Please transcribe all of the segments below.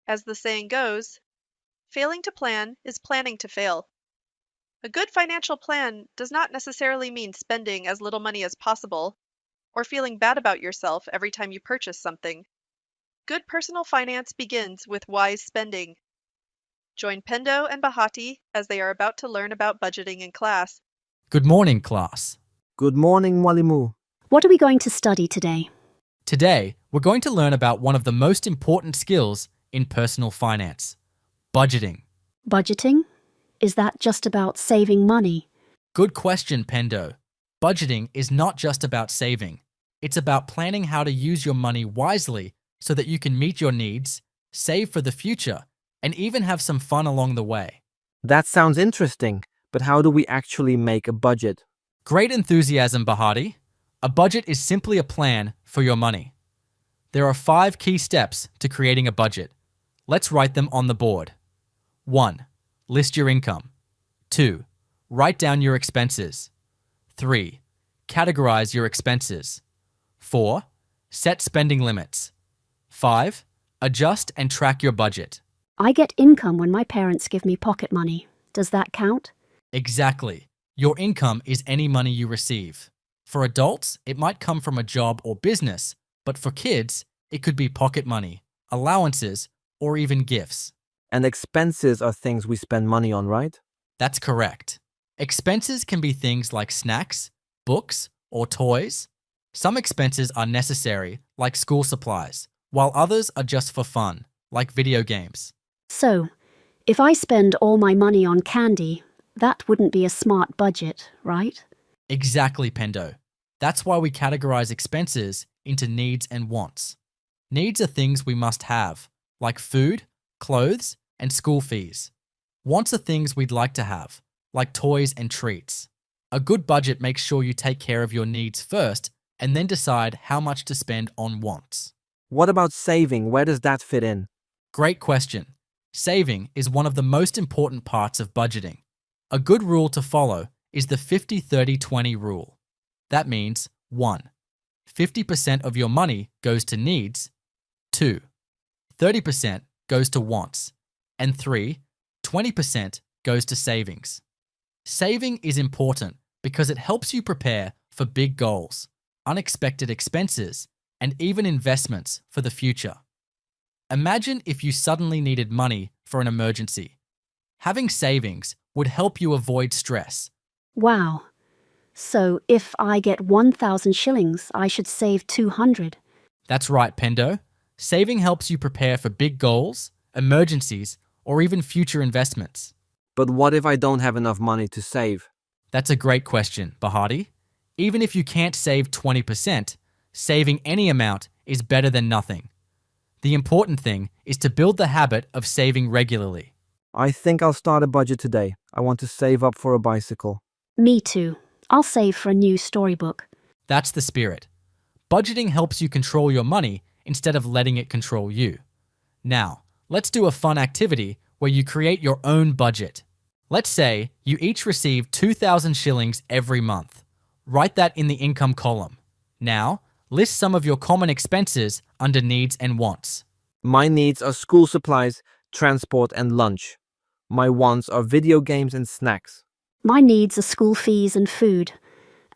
As the saying goes, failing to plan is planning to fail. A good financial plan does not necessarily mean spending as little money as possible or feeling bad about yourself every time you purchase something. Good personal finance begins with wise spending. Join Pendo and Bahati as they are about to learn about budgeting in class. Good morning, class. Good morning, Mwalimu. What are we going to study today? Today, we're going to learn about one of the most important skills in personal finance, budgeting. Budgeting? Is that just about saving money? Good question, Pendo. Budgeting is not just about saving. It's about planning how to use your money wisely so that you can meet your needs, save for the future, and even have some fun along the way. That sounds interesting, but how do we actually make a budget? Great enthusiasm, Bahati. A budget is simply a plan for your money. There are 5 key steps to creating a budget. Let's write them on the board. 1. List your income. 2. Write down your expenses. 3. Categorize your expenses. 4. Set spending limits. 5. Adjust and track your budget. I get income when my parents give me pocket money. Does that count? Exactly. Your income is any money you receive. For adults, it might come from a job or business, but for kids, it could be pocket money, allowances, or even gifts. And expenses are things we spend money on, right? That's correct. Expenses can be things like snacks, books, or toys. Some expenses are necessary, like school supplies, while others are just for fun, like video games. So, if I spend all my money on candy, that wouldn't be a smart budget, right? Exactly, Pendo. That's why we categorize expenses into needs and wants. Needs are things we must have, like food, clothes, and school fees. Wants are things we'd like to have, like toys and treats. A good budget makes sure you take care of your needs first and then decide how much to spend on wants. What about saving? Where does that fit in? Great question. Saving is one of the most important parts of budgeting. A good rule to follow is the 50-30-20 rule. That means 1. 50% of your money goes to needs. 2. 30% goes to wants. And 3. 20% goes to savings. Saving is important because it helps you prepare for big goals, unexpected expenses, and even investments for the future. Imagine if you suddenly needed money for an emergency. Having savings would help you avoid stress. Wow. So, if I get 1,000 shillings, I should save 200. That's right, Pendo. Saving helps you prepare for big goals, emergencies, or even future investments. But what if I don't have enough money to save? That's a great question, Bahati. Even if you can't save 20%, saving any amount is better than nothing. The important thing is to build the habit of saving regularly. I think I'll start a budget today. I want to save up for a bicycle. Me too. I'll save for a new storybook. That's the spirit. Budgeting helps you control your money instead of letting it control you. Now, let's do a fun activity where you create your own budget. Let's say you each receive 2,000 shillings every month. Write that in the income column. Now, list some of your common expenses under needs and wants. My needs are school supplies, transport, and lunch. My wants are video games and snacks. My needs are school fees and food,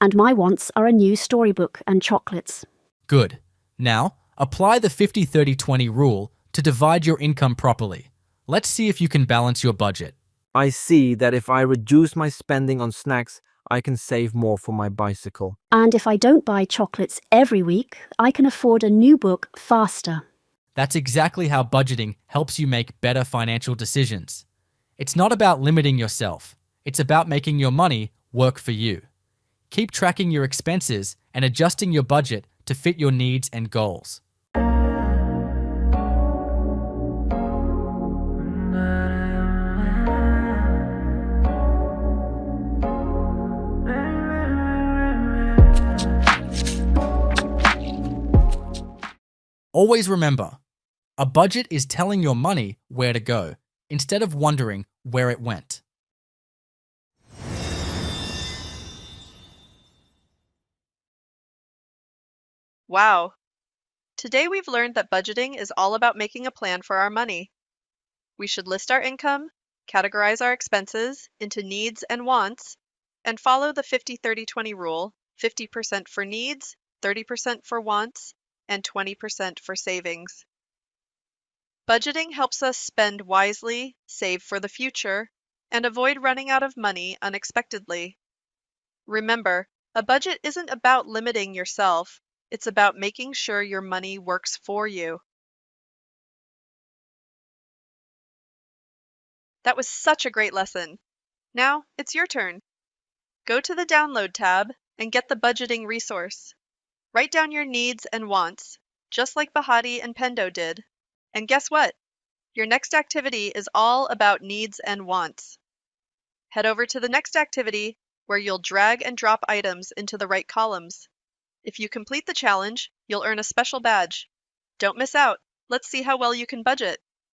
and my wants are a new storybook and chocolates. Good. Now, apply the 50-30-20 rule to divide your income properly. Let's see if you can balance your budget. I see that if I reduce my spending on snacks, I can save more for my bicycle. And if I don't buy chocolates every week, I can afford a new book faster. That's exactly how budgeting helps you make better financial decisions. It's not about limiting yourself. It's about making your money work for you. Keep tracking your expenses and adjusting your budget to fit your needs and goals. Always remember, a budget is telling your money where to go instead of wondering where it went. Wow. Today we've learned that budgeting is all about making a plan for our money. We should list our income, categorize our expenses into needs and wants, and follow the 50-30-20 rule: 50% for needs, 30% for wants, and 20% for savings. Budgeting helps us spend wisely, save for the future, and avoid running out of money unexpectedly. Remember, a budget isn't about limiting yourself, it's about making sure your money works for you. That was such a great lesson. Now it's your turn. Go to the Download tab and get the budgeting resource. Write down your needs and wants, just like Bahati and Pendo did. And guess what? Your next activity is all about needs and wants. Head over to the next activity where you'll drag and drop items into the right columns. If you complete the challenge, you'll earn a special badge. Don't miss out. Let's see how well you can budget.